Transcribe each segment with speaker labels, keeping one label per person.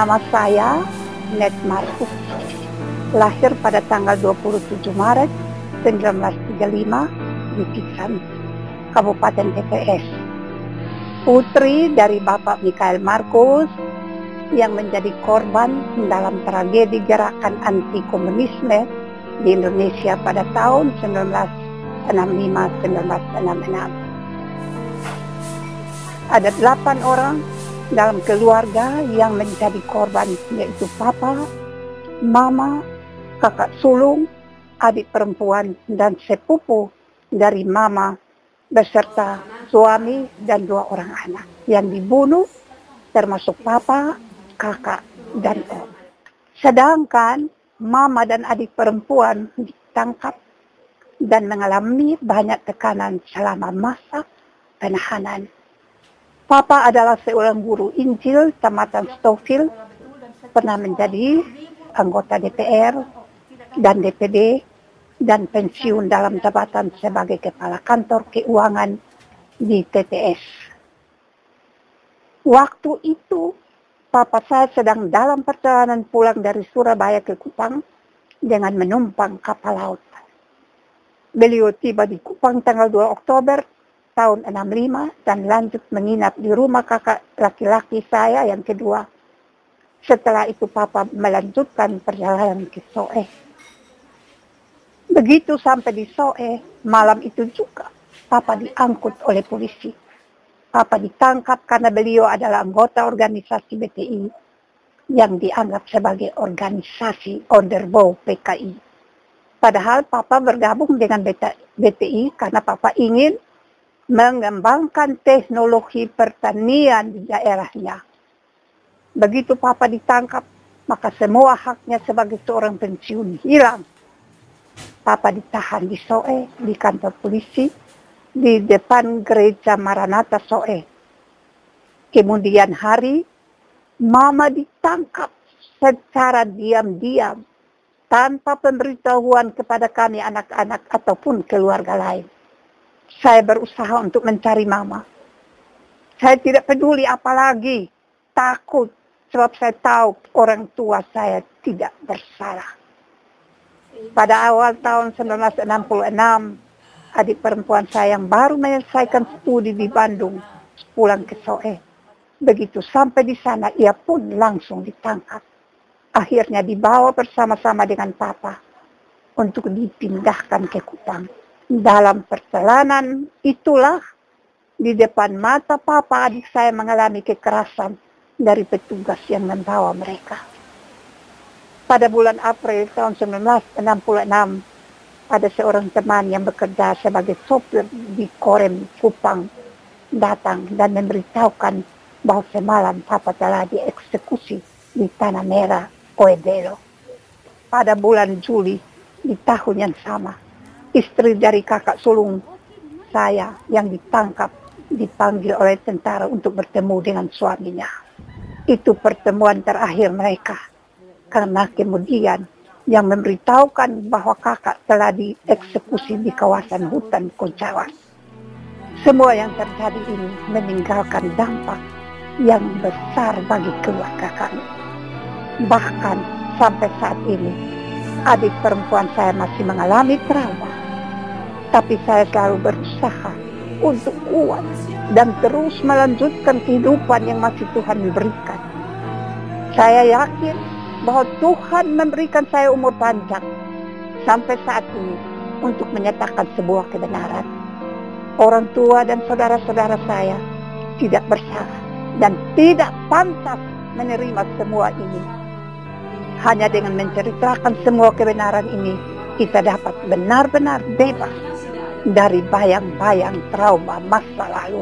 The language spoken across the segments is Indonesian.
Speaker 1: Nama saya Net Markus. Lahir pada tanggal 27 Maret 1935 di Pisan, Kabupaten TPS. Putri dari Bapak Mikhail Markus yang menjadi korban dalam tragedi gerakan anti komunisme di Indonesia pada tahun 1965-1966. Ada 8 orang dalam keluarga yang menjadi korban, yaitu papa, mama, kakak sulung, adik perempuan, dan sepupu dari mama beserta suami dan 2 orang anak yang dibunuh, termasuk papa, kakak, dan om. Sedangkan mama dan adik perempuan ditangkap dan mengalami banyak tekanan selama masa penahanan. Papa adalah seorang guru Injil tamatan Stouffville, pernah menjadi anggota DPR dan DPD, dan pensiun dalam jabatan sebagai kepala kantor keuangan di TTS. Waktu itu, papa saya sedang dalam perjalanan pulang dari Surabaya ke Kupang dengan menumpang kapal laut. Beliau tiba di Kupang tanggal 2 Oktober tahun 65 dan lanjut menginap di rumah kakak laki-laki saya yang kedua. Setelah itu papa melanjutkan perjalanan ke Soe. Begitu sampai di Soe, malam itu juga papa diangkut oleh polisi. Papa ditangkap karena beliau adalah anggota organisasi BTI yang dianggap sebagai organisasi underbow PKI. Padahal papa bergabung dengan BTI karena papa ingin mengembangkan teknologi pertanian di daerahnya. Begitu papa ditangkap, maka semua haknya sebagai seorang pensiun hilang. Papa ditahan di Soe, di kantor polisi, di depan gereja Maranatha Soe. Kemudian hari, mama ditangkap secara diam-diam, tanpa pemberitahuan kepada kami anak-anak ataupun keluarga lain. Saya berusaha untuk mencari mama. Saya tidak peduli apalagi, takut, sebab saya tahu orang tua saya tidak bersalah. Pada awal tahun 1966, adik perempuan saya yang baru menyelesaikan studi di Bandung pulang ke Soe. Begitu sampai di sana, ia pun langsung ditangkap. Akhirnya dibawa bersama-sama dengan papa untuk dipindahkan ke Kupang. Dalam perjalanan itulah, di depan mata papa, adik saya mengalami kekerasan dari petugas yang membawa mereka. Pada bulan April tahun 1966, ada seorang teman yang bekerja sebagai sopir di Korem Kupang datang dan memberitahukan bahwa semalam papa telah dieksekusi di Tanah Merah, Oedelo. Pada bulan Juli di tahun yang sama, istri dari kakak sulung saya yang ditangkap dipanggil oleh tentara untuk bertemu dengan suaminya. Itu pertemuan terakhir mereka, karena kemudian yang memberitahukan bahwa kakak telah dieksekusi di kawasan hutan Koncawas. Semua yang terjadi ini meninggalkan dampak yang besar bagi keluarga kami. Bahkan sampai saat ini, adik perempuan saya masih mengalami trauma. Tapi saya selalu berusaha untuk kuat dan terus melanjutkan kehidupan yang masih Tuhan berikan. Saya yakin bahwa Tuhan memberikan saya umur panjang sampai saat ini untuk menyatakan sebuah kebenaran. Orang tua dan saudara-saudara saya tidak bersalah dan tidak pantas menerima semua ini. Hanya dengan menceritakan semua kebenaran ini, kita dapat benar-benar bebas dari bayang-bayang trauma masa lalu.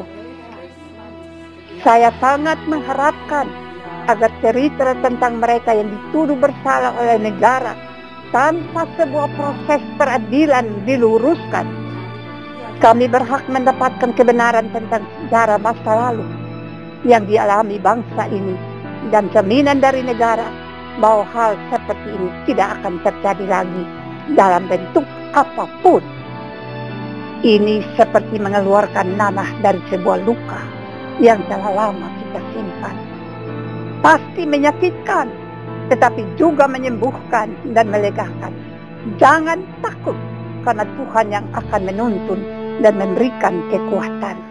Speaker 1: Saya sangat mengharapkan agar cerita tentang mereka yang dituduh bersalah oleh negara tanpa sebuah proses peradilan diluruskan. Kami berhak mendapatkan kebenaran tentang sejarah masa lalu yang dialami bangsa ini dan jaminan dari negara bahwa hal seperti ini tidak akan terjadi lagi dalam bentuk apapun. Ini seperti mengeluarkan nanah dari sebuah luka yang telah lama kita simpan. Pasti menyakitkan, tetapi juga menyembuhkan dan melegakan. Jangan takut, karena Tuhan yang akan menuntun dan memberikan kekuatan.